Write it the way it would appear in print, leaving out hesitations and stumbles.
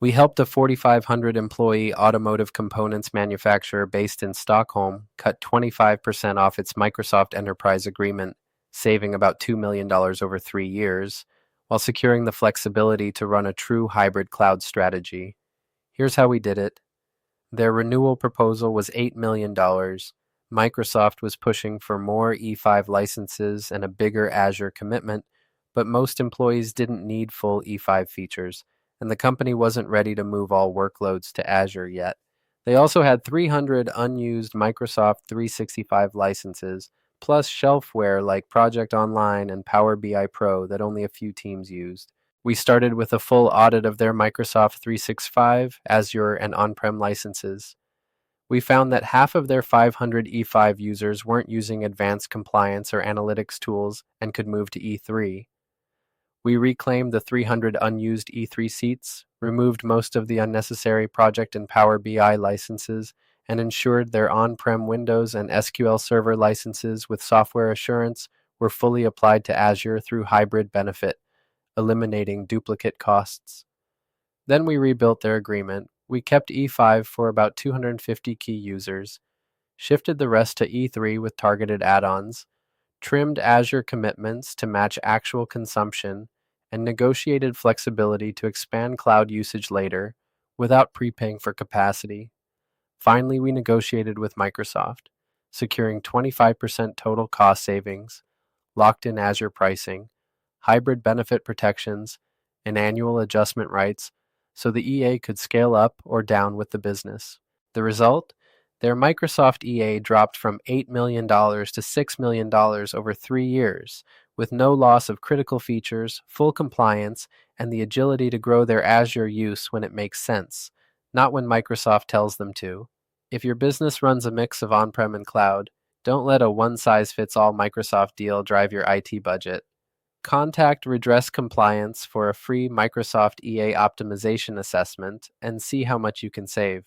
We helped a 4,500 employee automotive components manufacturer based in Stockholm cut 25% off its Microsoft Enterprise Agreement, saving about $2 million over 3 years, while securing the flexibility to run a true hybrid cloud strategy. Here's how we did it. Their renewal proposal was $8 million. Microsoft was pushing for more E5 licenses and a bigger Azure commitment, but most employees didn't need full E5 features, and the company wasn't ready to move all workloads to Azure yet. They also had 300 unused Microsoft 365 licenses, plus shelfware like Project Online and Power BI Pro that only a few teams used. We started with a full audit of their Microsoft 365, Azure, and on-prem licenses. We found that half of their 500 E5 users weren't using advanced compliance or analytics tools and could move to E3. We reclaimed the 300 unused E3 seats, removed most of the unnecessary Project and Power BI licenses, and ensured their on-prem Windows and SQL Server licenses with software assurance were fully applied to Azure through hybrid benefit, eliminating duplicate costs. Then we rebuilt their agreement. We kept E5 for about 250 key users, shifted the rest to E3 with targeted add-ons, trimmed Azure commitments to match actual consumption, and negotiated flexibility to expand cloud usage later without prepaying for capacity. Finally, we negotiated with Microsoft, securing 25% total cost savings, locked-in Azure pricing, hybrid benefit protections, and annual adjustment rights so the EA could scale up or down with the business. The result? Their Microsoft EA dropped from $8 million to $6 million over 3 years, with no loss of critical features, full compliance, and the agility to grow their Azure use when it makes sense, not when Microsoft tells them to. If your business runs a mix of on-prem and cloud, don't let a one-size-fits-all Microsoft deal drive your IT budget. Contact Redress Compliance for a free Microsoft EA optimization assessment and see how much you can save.